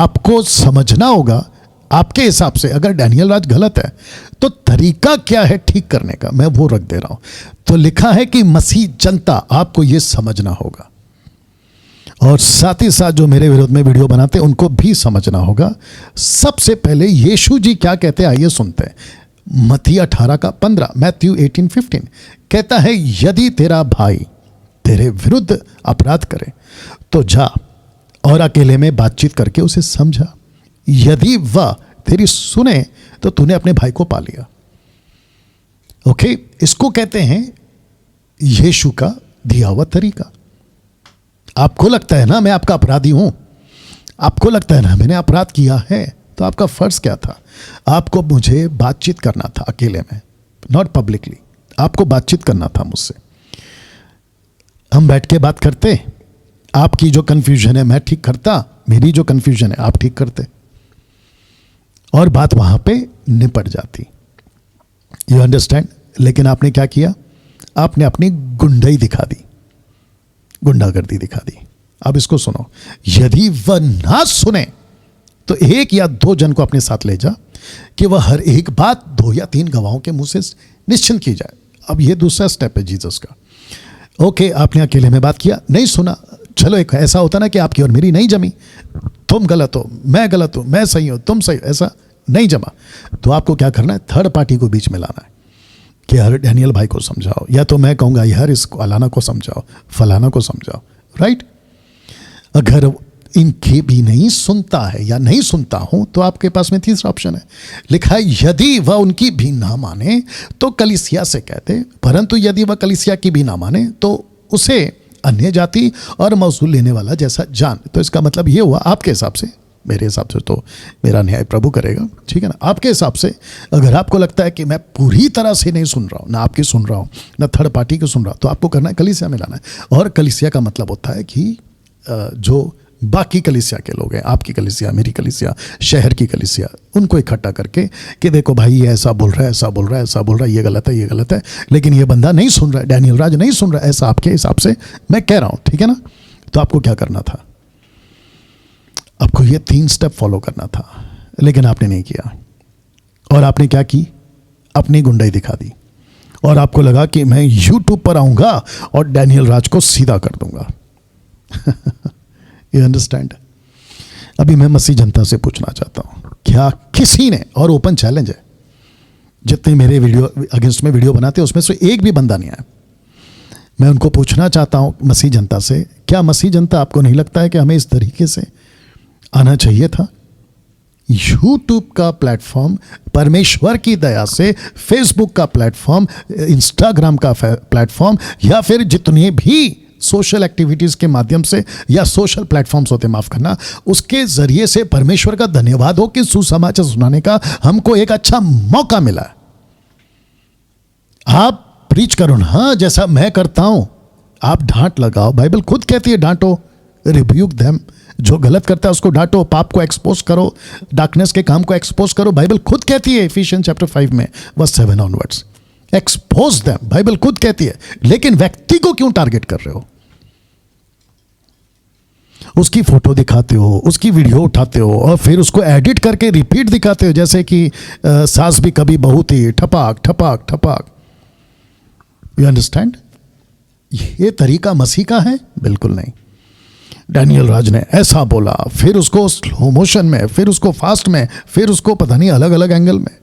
आपको समझना होगा आपके हिसाब से। अगर डैनियल राज गलत है तो तरीका क्या है ठीक करने का, मैं वो रख दे रहा हूं। तो लिखा है कि मसीह जनता, आपको ये समझना होगा, और साथ ही साथ जो मेरे विरोध में वीडियो बनाते हैं उनको भी समझना होगा। सबसे पहले यीशु जी क्या कहते हैं आइए सुनते हैं। मत्ती 18:15, मैथ्यू 18:15 कहता है, यदि तेरा भाई तेरे विरुद्ध अपराध करे तो जा और अकेले में बातचीत करके उसे समझा। यदि वह तेरी सुने तो तूने अपने भाई को पा लिया। ओके, इसको कहते हैं यीशु का दिया हुआ तरीका। आपको लगता है ना मैं आपका अपराधी हूं, आपको लगता है ना मैंने अपराध किया है, तो आपका फर्ज क्या था? आपको मुझे बातचीत करना था अकेले में, नॉट पब्लिकली। आपको बातचीत करना था मुझसे। हम बैठ के बात करते, आपकी जो कंफ्यूजन है मैं ठीक करता, मेरी जो कंफ्यूजन है आप ठीक करते, और बात वहां पे निपट जाती। You understand? लेकिन आपने क्या किया? आपने अपनी गुंडाई दिखा दी, गुंडागर्दी दिखा दी। अब इसको सुनो, यदि वह ना सुने तो 1 या 2 जन को अपने साथ ले जा कि वह हर एक बात 2 या 3 गवाहों के मुंह से निश्चिंत की जाए। अब ये दूसरा स्टेप है जीसस का। ओके, आपने अकेले में बात किया, नहीं सुना, चलो एक ऐसा होता ना कि आपकी और मेरी नहीं जमी, तुम गलत हो मैं गलत हूं, मैं सही हूं तुम सही, ऐसा नहीं जमा। तो आपको क्या करना है? थर्ड पार्टी को बीच में लाना है कि यार डैनियल भाई को समझाओ, या तो मैं कहूंगा यार इसको अलाना को समझाओ, फलाना को समझाओ, राइट? अगर इनके भी नहीं सुनता है या नहीं सुनता हूं तो आपके पास में तीसरा ऑप्शन है, लिखा है यदि वह उनकी भी ना माने तो कलीसिया से कहते, परंतु यदि वह कलीसिया की भी ना माने तो उसे अन्य जाति और मौसूल लेने वाला जैसा जान। तो इसका मतलब ये हुआ आपके हिसाब से, मेरे हिसाब से तो मेरा न्याय प्रभु करेगा, ठीक है ना? आपके हिसाब से अगर आपको लगता है कि मैं पूरी तरह से नहीं सुन रहा हूं, ना आपकी सुन रहा हूं ना थर्ड पार्टी की सुन रहा हूं, तो आपको करना है कलीसिया में लाना है। और कलीसिया का मतलब होता है कि जो बाकी कलीसिया के लोग हैं, आपकी कलीसिया, मेरी कलीसिया, शहर की कलीसिया, उनको इकट्ठा करके कि देखो भाई ये ऐसा बोल रहा है, ऐसा बोल रहा है, ऐसा बोल रहा है, ये गलत है, ये गलत है, लेकिन ये बंदा नहीं सुन रहा है, डैनियल राज नहीं सुन रहा है, ऐसा आपके हिसाब से मैं कह रहा हूं, ठीक है ना? तो आपको क्या करना था? आपको ये 3 स्टेप फॉलो करना था, लेकिन आपने नहीं किया। और आपने क्या की? अपनी गुंडाई दिखा दी, और आपको लगा कि मैं यूट्यूब पर आऊंगा और डैनियल राज को सीधा कर दूंगा। You understand? अभी मैं मसीह जनता से पूछना चाहता हूं, क्या किसी ने, और ओपन चैलेंज है, जितने मेरे वीडियो अगेंस्ट में वीडियो बनाते हैं उसमें से एक भी बंदा नहीं आया, मैं उनको पूछना चाहता हूं मसीह जनता से, क्या मसीह जनता आपको नहीं लगता है कि हमें इस तरीके से आना चाहिए था? यूट्यूब का प्लेटफॉर्म, परमेश्वर की दया से फेसबुक का प्लेटफॉर्म, इंस्टाग्राम का प्लेटफॉर्म, या फिर जितने भी सोशल एक्टिविटीज के माध्यम से या सोशल प्लेटफॉर्म्स होते, माफ करना, उसके जरिए से परमेश्वर का धन्यवाद हो कि सुसमाचार सुनाने का हमको एक अच्छा मौका मिला। आप प्रीच करो ना, हाँ, जैसा मैं करता हूं, आप डांट लगाओ, बाइबल खुद कहती है डांटो, रिब्यूक देम, जो गलत करता है उसको डांटो, पाप को एक्सपोज करो, डार्कनेस के काम को एक्सपोज करो, बाइबल खुद कहती है इफिशियंस चैप्टर 5 में verse 7 onwards, expose them, Bible खुद कहती है। लेकिन व्यक्ति को क्यों टारगेट कर रहे हो? उसकी फोटो दिखाते हो, उसकी वीडियो उठाते हो और फिर उसको एडिट करके रिपीट दिखाते हो, जैसे कि सास भी कभी बहू थी, ठपाक ठपाक ठपाक। You understand? ये तरीका मसीह का है? बिल्कुल नहीं। डैनियल राज ने ऐसा बोला, फिर उसको स्लो मोशन में, फिर उसको फास्ट में, फिर उसको पता नहीं अलग अलग एंगल में।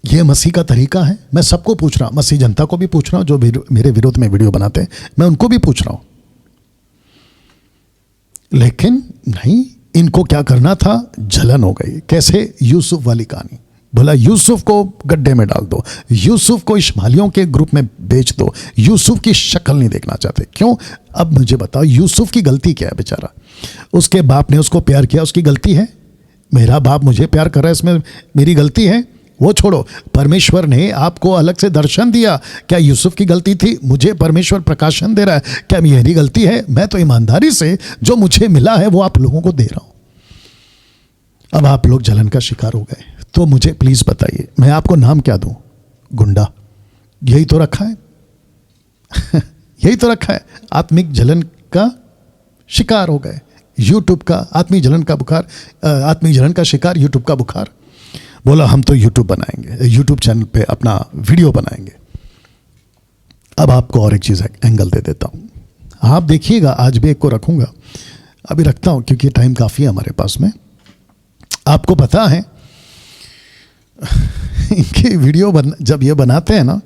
ये मसीह का तरीका है? मैं सबको पूछ रहा हूं, मसीह जनता को भी पूछ रहा हूं, जो मेरे विरोध में वीडियो बनाते हैं, मैं उनको भी पूछ रहा हूं। लेकिन नहीं, इनको क्या करना था? जलन हो गई। कैसे? यूसुफ वाली कहानी, बोला यूसुफ को गड्ढे में डाल दो, यूसुफ को इश्माइलियों के ग्रुप में बेच दो, यूसुफ की शक्ल नहीं देखना चाहते। क्यों? अब मुझे बताओ, यूसुफ की गलती क्या है? बेचारा, उसके बाप ने उसको प्यार किया, उसकी गलती है? मेरा बाप मुझे प्यार कर रहा है, इसमें मेरी गलती है? वो छोड़ो, परमेश्वर ने आपको अलग से दर्शन दिया, क्या यूसुफ की गलती थी? मुझे परमेश्वर प्रकाशन दे रहा है, क्या मेरी गलती है? मैं तो ईमानदारी से जो मुझे मिला है वो आप लोगों को दे रहा हूं। अब आप लोग जलन का शिकार हो गए, तो मुझे प्लीज बताइए, मैं आपको नाम क्या दूं? गुंडा, यही तो रखा है। यही तो रखा है, आत्मिक जलन का शिकार हो गए, यूट्यूब का आत्मीय जलन का बुखार, आत्मीय जलन का शिकार, यूट्यूब का बुखार। बोला हम तो यूट्यूब बनाएंगे, यूट्यूब चैनल पे अपना वीडियो बनाएंगे। अब आपको और एक चीज़ एंगल दे देता हूँ, आप देखिएगा। आज भी एक को रखूँगा, अभी रखता हूँ क्योंकि टाइम काफ़ी है हमारे पास में। आपको पता है इनकी वीडियो जब ये बनाते हैं ना,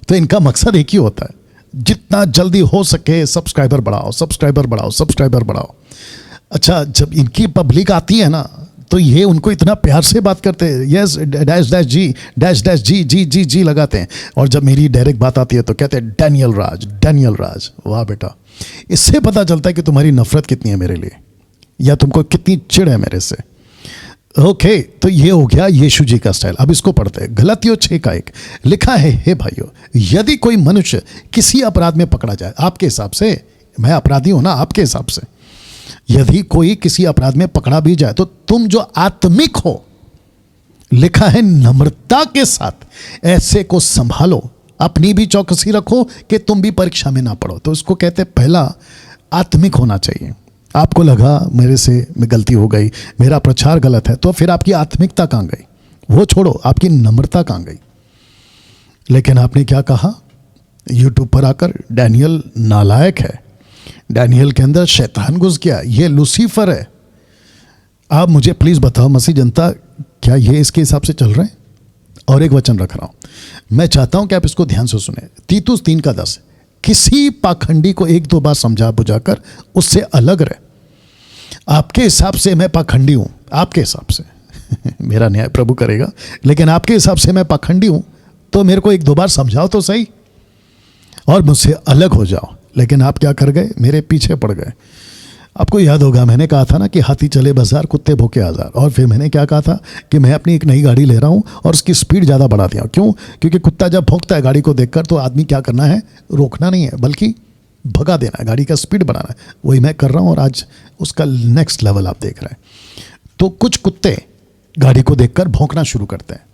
तो इनका मकसद एक ही होता है, जितना जल्दी हो सके सब्सक्राइबर बढ़ाओ, सब्सक्राइबर बढ़ाओ, सब्सक्राइबर बढ़ाओ। अच्छा, जब इनकी पब्लिक आती है ना, तो ये उनको इतना प्यार से बात करते हैं, यस डैश डैश जी, डैश डैश जी जी जी जी लगाते हैं। और जब मेरी डायरेक्ट बात आती है तो कहते हैं डैनियल राज, डैनियल राज। वाह बेटा, इससे पता चलता है कि तुम्हारी नफरत कितनी है मेरे लिए, या तुमको कितनी चिढ़ है मेरे से। ओके, तो ये हो गया यीशु जी का स्टाइल। अब इसको पढ़ते हैं। गलातियों 6:1 लिखा है, हे भाइयों, यदि कोई मनुष्य किसी अपराध में पकड़ा जाए, आपके हिसाब से, मैं अपराधी हूं ना, आपके हिसाब से, यदि कोई किसी अपराध में पकड़ा भी जाए, तो तुम जो आत्मिक हो, लिखा है नम्रता के साथ ऐसे को संभालो, अपनी भी चौकसी रखो कि तुम भी परीक्षा में ना पड़ो। तो इसको कहते हैं पहला आत्मिक होना चाहिए। आपको लगा मेरे से गलती हो गई, मेरा प्रचार गलत है, तो फिर आपकी आत्मिकता कहाँ गई? वो छोड़ो, आपकी नम्रता कहाँ गई? लेकिन आपने क्या कहा यूट्यूब पर आकर? डैनियल नालायक है, डैनियल के अंदर शैतान घुस गया, ये लूसीफर है। आप मुझे प्लीज़ बताओ मसीह जनता, क्या ये इसके हिसाब से चल रहे हैं? और एक वचन रख रहा हूँ, मैं चाहता हूँ कि आप इसको ध्यान से सुने। तीतुस 3:10, किसी पाखंडी को 1-2 बार समझा बुझाकर उससे अलग रहे। आपके हिसाब से मैं पाखंडी हूँ, आपके हिसाब से मेरा न्याय प्रभु करेगा, लेकिन आपके हिसाब से मैं पाखंडी हूँ, तो मेरे को 1-2 बार समझाओ तो सही, और मुझसे अलग हो जाओ। लेकिन आप क्या कर गए? मेरे पीछे पड़ गए। आपको याद होगा मैंने कहा था ना कि हाथी चले बाजार, कुत्ते भूखे आजार। और फिर मैंने क्या कहा था कि मैं अपनी एक नई गाड़ी ले रहा हूँ और उसकी स्पीड ज़्यादा बढ़ा दिया। क्यों? क्योंकि कुत्ता जब भौंकता है गाड़ी को देखकर, तो आदमी क्या करना है? रोकना नहीं है, बल्कि भगा देना है, गाड़ी का स्पीड बढ़ाना है। वही मैं कर रहा हूँ, और आज उसका नेक्स्ट लेवल आप देख रहे हैं। तो कुछ कुत्ते गाड़ी को देखकर भौंकना शुरू करते हैं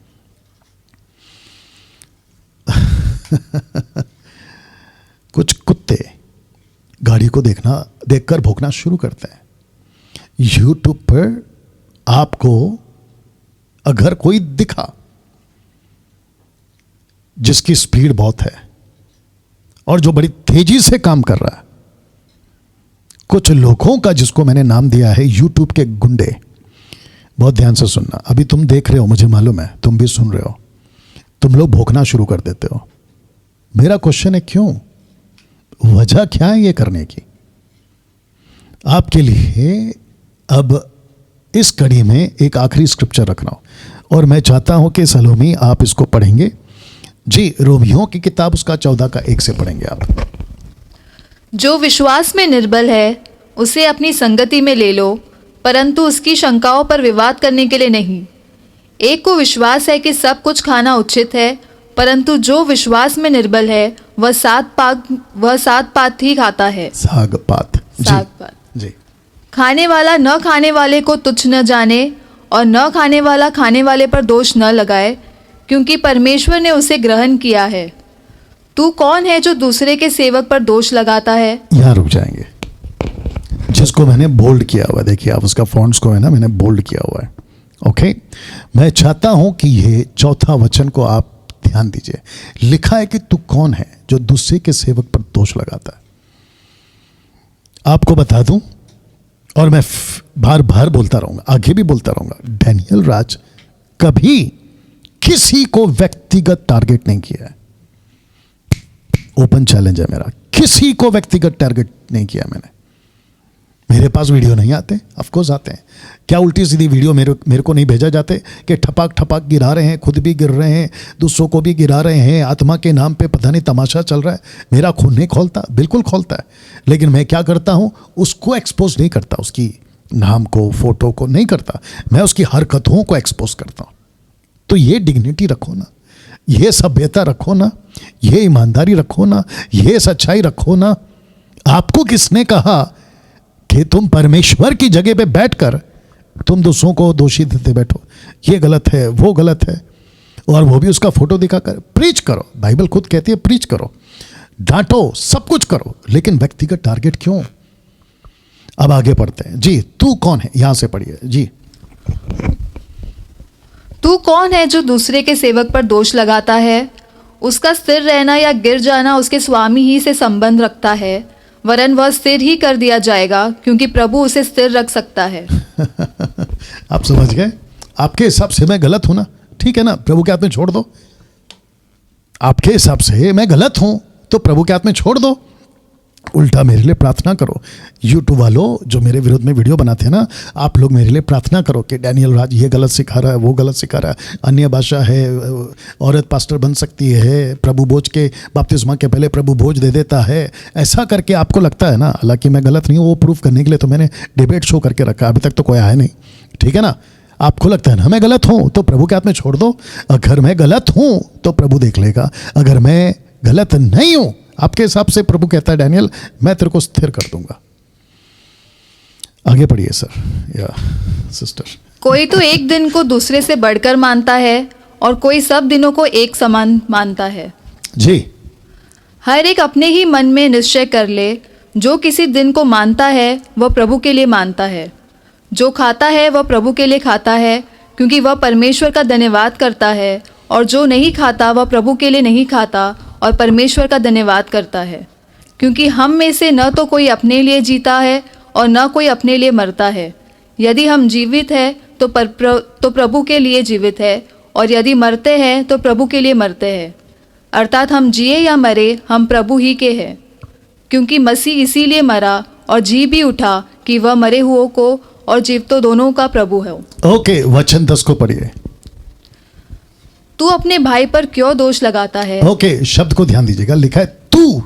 कुछ कुत्ते गाड़ी को देखकर भौंकना शुरू करते हैं। यूट्यूब पर आपको अगर कोई दिखा जिसकी स्पीड बहुत है और जो बड़ी तेजी से काम कर रहा है, कुछ लोगों का जिसको मैंने नाम दिया है यूट्यूब के गुंडे, बहुत ध्यान से सुनना। अभी तुम देख रहे हो, मुझे मालूम है, तुम भी सुन रहे हो, तुम लोग भौंकना शुरू कर देते हो। मेरा क्वेश्चन है क्यों? वजह क्या है ये करने की? आपके लिए अब इस कड़ी में एक आखिरी स्क्रिप्चर रख रहा हूं, और मैं चाहता हूं कि सलोमी आप इसको पढ़ेंगे जी। रोमियों की किताब उसका 14:1 से पढ़ेंगे आप। जो विश्वास में निर्बल है उसे अपनी संगति में ले लो, परंतु उसकी शंकाओं पर विवाद करने के लिए नहीं। एक को विश्वास है कि सब कुछ खाना उचित है, परंतु जो विश्वास में निर्बल है वह सात पात ही खाता है। साग पात जी। खाने वाला न खाने वाले को तुच्छ न जाने, और न खाने वाला खाने वाले पर दोष न लगाए, क्योंकि परमेश्वर ने उसे ग्रहण किया है। तू कौन है जो दूसरे के सेवक पर दोष लगाता है? यहाँ रुक जाएंगे। जिसको मैंने बोल्ड किया हुआ है, देखिए आप उसका फॉन्ट्स को है ना, मैंने बोल्ड किया हुआ है। ओके, मैं चाहता हूं कि ये चौथा वचन को आप ध्यान दीजिए। लिखा है कि तू कौन है जो दूसरे के सेवक पर दोष लगाता है। आपको बता दूं, और मैं बार बार बोलता रहूंगा, आगे भी बोलता रहूंगा, डैनियल राज कभी किसी को व्यक्तिगत टारगेट नहीं किया है। ओपन चैलेंज है मेरा, किसी को व्यक्तिगत टारगेट नहीं किया मैंने। मेरे पास वीडियो नहीं आते, ऑफकोर्स आते हैं। क्या उल्टी सीधी वीडियो मेरे को नहीं भेजा जाते कि ठपाक ठपाक गिरा रहे हैं, खुद भी गिर रहे हैं, दूसरों को भी गिरा रहे हैं, आत्मा के नाम पे पता नहीं तमाशा चल रहा है। मेरा खून नहीं खोलता, बिल्कुल खोलता है, लेकिन मैं क्या करता हूँ, उसको एक्सपोज नहीं करता, उसकी नाम को, फोटो को नहीं करता, मैं उसकी हरकतों को एक्सपोज करता हूँ। तो ये डिग्निटी रखो ना, ये सभ्यता रखो ना, ये ईमानदारी रखो ना, ये सच्चाई रखो ना। आपको किसने कहा कि तुम परमेश्वर की जगह पे बैठकर तुम दूसरों को दोषी देते बैठो? ये गलत है, वो गलत है, और वो भी उसका फोटो दिखाकर। प्रीच करो, बाइबल खुद कहती है प्रीच करो, डांटो, सब कुछ करो, लेकिन व्यक्तिगत टारगेट क्यों? अब आगे पढ़ते हैं जी। तू कौन है, यहां से पढ़िए जी। तू कौन है जो दूसरे के सेवक पर दोष लगाता है? उसका स्थिर रहना या गिर जाना उसके स्वामी ही से संबंध रखता है, वरन वह स्थिर ही कर दिया जाएगा, क्योंकि प्रभु उसे स्थिर रख सकता है। आप समझ गए? आपके हिसाब से मैं गलत हूं ना, ठीक है ना, प्रभु के हाथ में छोड़ दो। आपके हिसाब से मैं गलत हूं तो प्रभु के हाथ में छोड़ दो, उल्टा मेरे लिए प्रार्थना करो। यूट्यूब वालों जो मेरे विरोध में वीडियो बनाते हैं ना, आप लोग मेरे लिए प्रार्थना करो कि डैनियल राज ये गलत सिखा रहा है, वो गलत सिखा रहा है, अन्य भाषा है, औरत पास्टर बन सकती है, प्रभु भोज के बपतिस्मा के पहले प्रभु भोज दे देता है, ऐसा करके आपको लगता है ना। हालांकि मैं गलत नहीं हूँ, वो प्रूफ करने के लिए तो मैंने डिबेट शो करके रखा, अभी तक तो कोई आया नहीं, ठीक है ना। आपको लगता है ना मैं गलत हूं तो प्रभु के हाथ में छोड़ दो। अगर मैं गलत हूं तो प्रभु देख लेगा, अगर मैं गलत नहीं हूं आपके हिसाब से प्रभु कहता है डैनियल मैं तेरे को स्थिर कर दूंगा। आगे पढ़िए सर या सिस्टर। कोई तो एक दिन को दूसरे से बढ़कर मानता है और कोई सब दिनों को एक समान मानता है। जी। हर एक अपने ही मन में निश्चय कर ले, जो किसी दिन को मानता है वह प्रभु के लिए मानता है, जो खाता है वह प्रभु के लिए खाता है, क्योंकि वह परमेश्वर का धन्यवाद करता है, और जो नहीं खाता वह प्रभु के लिए नहीं खाता और परमेश्वर का धन्यवाद करता है। क्योंकि हम में से न तो कोई अपने लिए जीता है और न कोई अपने लिए मरता है। यदि हम जीवित हैं तो प्रभु के लिए जीवित है, और यदि मरते हैं तो प्रभु के लिए मरते हैं। अर्थात हम जिए या मरे हम प्रभु ही के हैं, क्योंकि मसीह इसीलिए मरा और जी भी उठा कि वह मरे हुओं को और जीवतों दोनों का प्रभु है। ओके, वचन 10 को पढ़िए। तू अपने भाई पर क्यों दोष लगाता है? ओके, शब्द को ध्यान दीजिएगा, लिखा है तू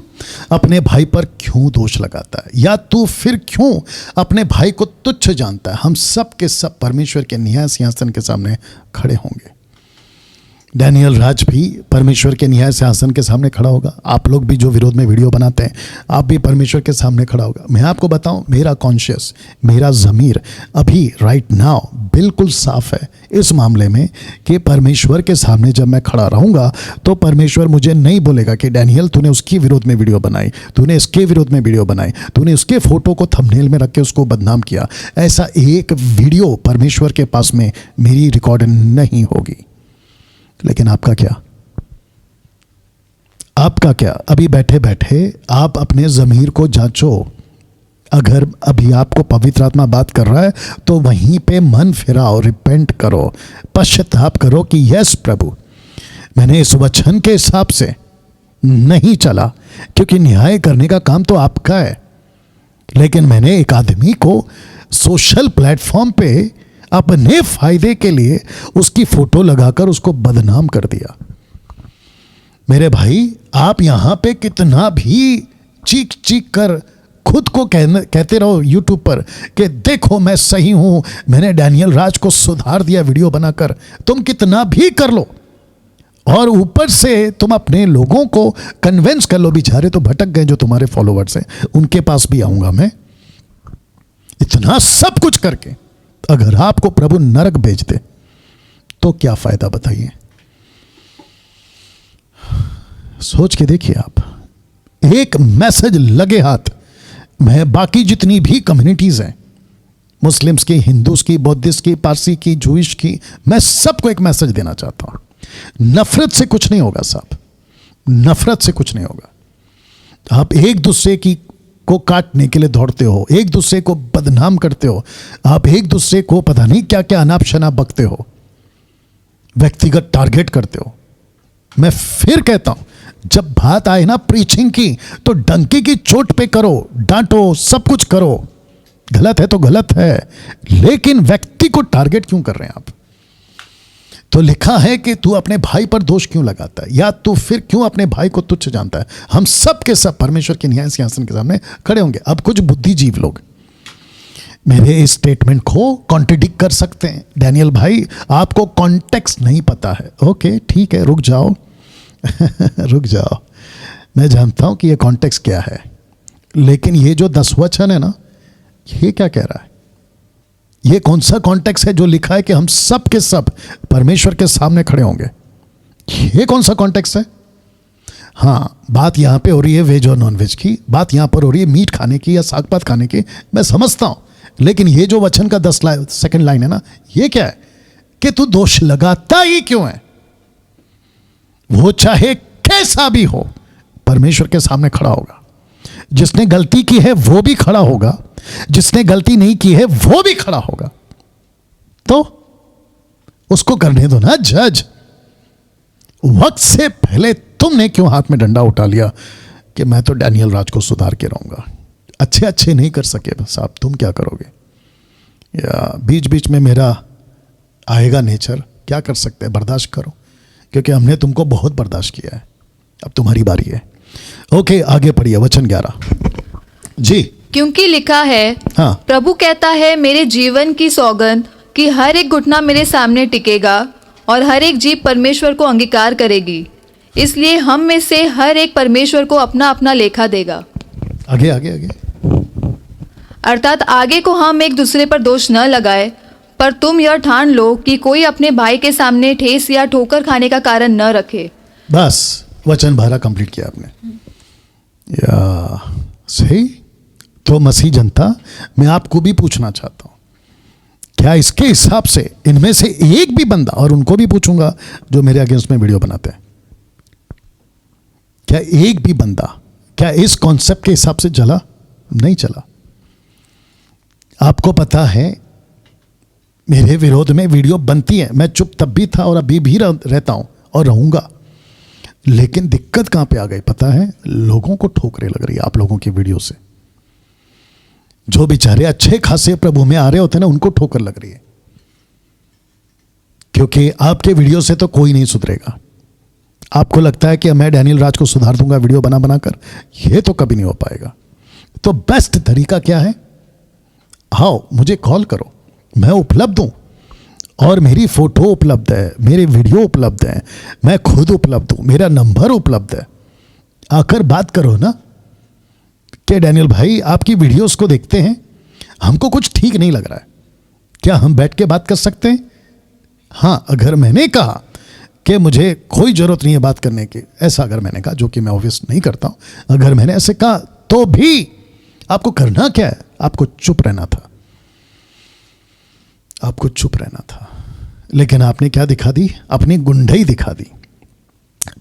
अपने भाई पर क्यों दोष लगाता है, या तू फिर क्यों अपने भाई को तुच्छ जानता है। हम सब के सब परमेश्वर के न्याय सिंहासन के सामने खड़े होंगे। डैनियल राज भी परमेश्वर के न्याय सिंहासन के सामने खड़ा होगा। आप लोग भी जो विरोध में वीडियो बनाते हैं, आप भी परमेश्वर के सामने खड़ा होगा। मैं आपको बताऊं, मेरा कॉन्शियस, मेरा ज़मीर अभी राइट नाउ बिल्कुल साफ है इस मामले में कि परमेश्वर के सामने जब मैं खड़ा रहूंगा तो परमेश्वर मुझे नहीं बोलेगा कि डैनियल तूने उसकी विरोध में वीडियो बनाई, तूने इसके विरोध में वीडियो बनाई, तूने उसके फोटो को थंबनेल में रख के उसको बदनाम किया। ऐसा एक वीडियो परमेश्वर के पास में मेरी रिकॉर्ड नहीं होगी। लेकिन आपका क्या, आपका क्या? अभी बैठे बैठे आप अपने ज़मीर को जांचो। अगर अभी आपको पवित्र आत्मा बात कर रहा है तो वहीं पे मन फिराओ, रिपेंट करो, पश्चाताप करो कि यस प्रभु, मैंने इस वचन के हिसाब से नहीं चला, क्योंकि न्याय करने का काम तो आपका है। लेकिन मैंने एक आदमी को सोशल प्लेटफॉर्म पे अपने फायदे के लिए उसकी फोटो लगाकर उसको बदनाम कर दिया। मेरे भाई, आप यहां पे कितना भी चीख चीख कर खुद को कहते रहो यूट्यूब पर कि देखो मैं सही हूं, मैंने डैनियल राज को सुधार दिया वीडियो बनाकर, तुम कितना भी कर लो और ऊपर से तुम अपने लोगों को कन्विंस कर लो। बेचारे तो भटक गए जो तुम्हारे फॉलोवर्स हैं, उनके पास भी आऊंगा मैं। इतना सब कुछ करके अगर आपको प्रभु नरक भेज दे तो क्या फायदा बताइए? सोच के देखिए आप। एक मैसेज लगे हाथ, मैं बाकी जितनी भी कम्युनिटीज हैं, मुस्लिम्स की, हिंदूज की, बौद्धिस्ट की, पारसी की, जूइश की, मैं सबको एक मैसेज देना चाहता हूं। नफरत से कुछ नहीं होगा साहब, नफरत से कुछ नहीं होगा। आप एक दूसरे की को काटने के लिए दौड़ते हो, एक दूसरे को बदनाम करते हो, आप एक दूसरे को पता नहीं क्या क्या अनाप शनाप बकते हो, व्यक्तिगत टारगेट करते हो। मैं फिर कहता हूं, जब बात आए ना प्रीचिंग की तो डंकी की चोट पे करो, डांटो, सब कुछ करो। गलत है तो गलत है, लेकिन व्यक्ति को टारगेट क्यों कर रहे हैं आप? तो लिखा है कि तू अपने भाई पर दोष क्यों लगाता है, या तू फिर क्यों अपने भाई को तुच्छ जानता है। हम सब के सब परमेश्वर के न्याय सिंहासन के सामने खड़े होंगे। अब कुछ बुद्धिजीव लोग मेरे इस स्टेटमेंट को कॉन्ट्रडिक्ट कर सकते हैं। डैनियल भाई, आपको कॉन्टेक्स्ट नहीं पता है। ओके ठीक है, रुक जाओ रुक जाओ, मैं जानता हूं कि ये कॉन्टेक्स्ट क्या है, लेकिन ये जो 10 वचन है ना, ये क्या कह रहा है? ये कौन सा कॉन्टेक्स्ट है जो लिखा है कि हम सब के सब परमेश्वर के सामने खड़े होंगे? ये कौन सा कॉन्टेक्स्ट है? हाँ, बात यहाँ पे हो रही है वेज और नॉन वेज की, बात यहाँ पर हो रही है मीट खाने की या साग पात खाने की, मैं समझता हूँ। लेकिन ये जो वचन का 10 सेकंड लाइन है ना, ये क्या है कि तू दोष लगाता ही क्यों है? वो चाहे कैसा भी हो, परमेश्वर के सामने खड़ा होगा। जिसने गलती की है वो भी खड़ा होगा, जिसने गलती नहीं की है वो भी खड़ा होगा। तो उसको करने दो ना जज। वक्त से पहले तुमने क्यों हाथ में डंडा उठा लिया कि मैं तो डैनियल राज को सुधार के रहूंगा? अच्छे अच्छे नहीं कर सके साहब, तुम क्या करोगे? या बीच बीच में मेरा आएगा नेचर, क्या कर सकते हैं, बर्दाश्त करो, क्योंकि हमने तुमको बहुत बर्दाश्त किया है, अब तुम्हारी बारी है। ओके, आगे पढ़िए वचन 11 जी। क्योंकि लिखा है, हाँ, प्रभु कहता है, मेरे जीवन की सौगंध कि हर एक घुटना मेरे सामने टिकेगा और हर एक जीभ परमेश्वर को अंगीकार करेगी। इसलिए हम में से हर एक परमेश्वर को अपना अपना लेखा देगा। आगे आगे आगे। अर्थात आगे को हम एक दूसरे पर दोष न लगाए, पर तुम यह ठान लो कि कोई अपने भाई के सामने ठेस या ठोकर खाने का कारण न रखे। बस वचन 12 कंप्लीट किया आपने। या सही। तो मसीह जनता, मैं आपको भी पूछना चाहता हूं, क्या इसके हिसाब से इनमें से एक भी बंदा, और उनको भी पूछूंगा जो मेरे अगेंस्ट में वीडियो बनाते हैं, क्या एक भी बंदा क्या इस कॉन्सेप्ट के हिसाब से चला? नहीं चला। आपको पता है मेरे विरोध में वीडियो बनती है, मैं चुप तब भी था और अभी भी रहता हूं और रहूंगा। लेकिन दिक्कत कहां पे आ गई पता है? लोगों को ठोकरें लग रही है आप लोगों की वीडियो से। जो बेचारे अच्छे खासे प्रभु में आ रहे होते हैं ना, उनको ठोकर लग रही है, क्योंकि आपके वीडियो से तो कोई नहीं सुधरेगा। आपको लगता है कि मैं डैनियल राज को सुधार दूंगा वीडियो बना बनाकर, यह तो कभी नहीं हो पाएगा। तो बेस्ट तरीका क्या है? आओ मुझे कॉल करो, मैं उपलब्ध हूं, और मेरी फोटो उपलब्ध है, मेरे वीडियो उपलब्ध है, मैं खुद उपलब्ध हूं, मेरा नंबर उपलब्ध है। आकर बात करो ना कि डैनियल भाई आपकी वीडियोस को देखते हैं, हमको कुछ ठीक नहीं लग रहा है, क्या हम बैठ के बात कर सकते हैं? हाँ, अगर मैंने कहा कि मुझे कोई जरूरत नहीं है बात करने की, ऐसा अगर मैंने कहा, जो कि मैं ऑब्वियस नहीं करता हूं, अगर मैंने ऐसे कहा तो भी आपको करना क्या है? आपको चुप रहना था, आपको चुप रहना था। लेकिन आपने क्या दिखा दी? अपनी गुंडई दिखा दी।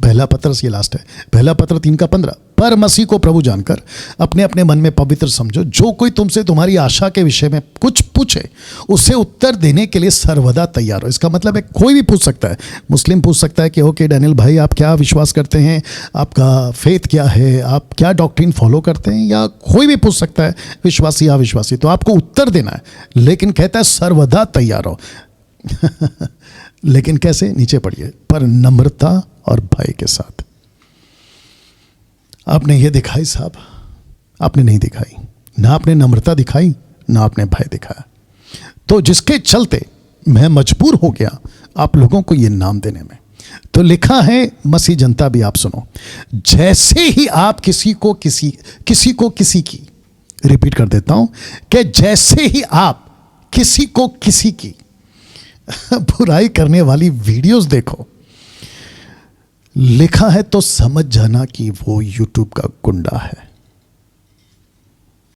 पहला पत्रस, ये लास्ट है, पहला पत्र 3:15, पर मसीह को प्रभु जानकर अपने अपने मन में पवित्र समझो। जो कोई तुमसे तुम्हारी आशा के विषय में कुछ पूछे, उसे उत्तर देने के लिए सर्वदा तैयार हो। इसका मतलब है कोई भी पूछ सकता है। मुस्लिम पूछ सकता है कि ओके डैनियल भाई आप क्या विश्वास करते हैं, आपका फेथ क्या है, आप क्या डॉक्ट्रिन फॉलो करते हैं, या कोई भी पूछ सकता है, विश्वासी या अविश्वासी, तो आपको उत्तर देना है। लेकिन कहता है सर्वदा तैयार हो। लेकिन कैसे? नीचे पढ़िए, पर नम्रता और भय के साथ। आपने ये दिखाई साहब? आपने नहीं दिखाई, ना आपने नम्रता दिखाई, ना आपने भय दिखाया। तो जिसके चलते मैं मजबूर हो गया आप लोगों को ये नाम देने में। तो लिखा है, मसीह जनता भी आप सुनो, जैसे ही आप किसी को किसी की, रिपीट कर देता हूं, कि जैसे ही आप किसी को किसी की बुराई करने वाली वीडियोस देखो, लिखा है तो समझ जाना कि वो यूट्यूब का गुंडा है।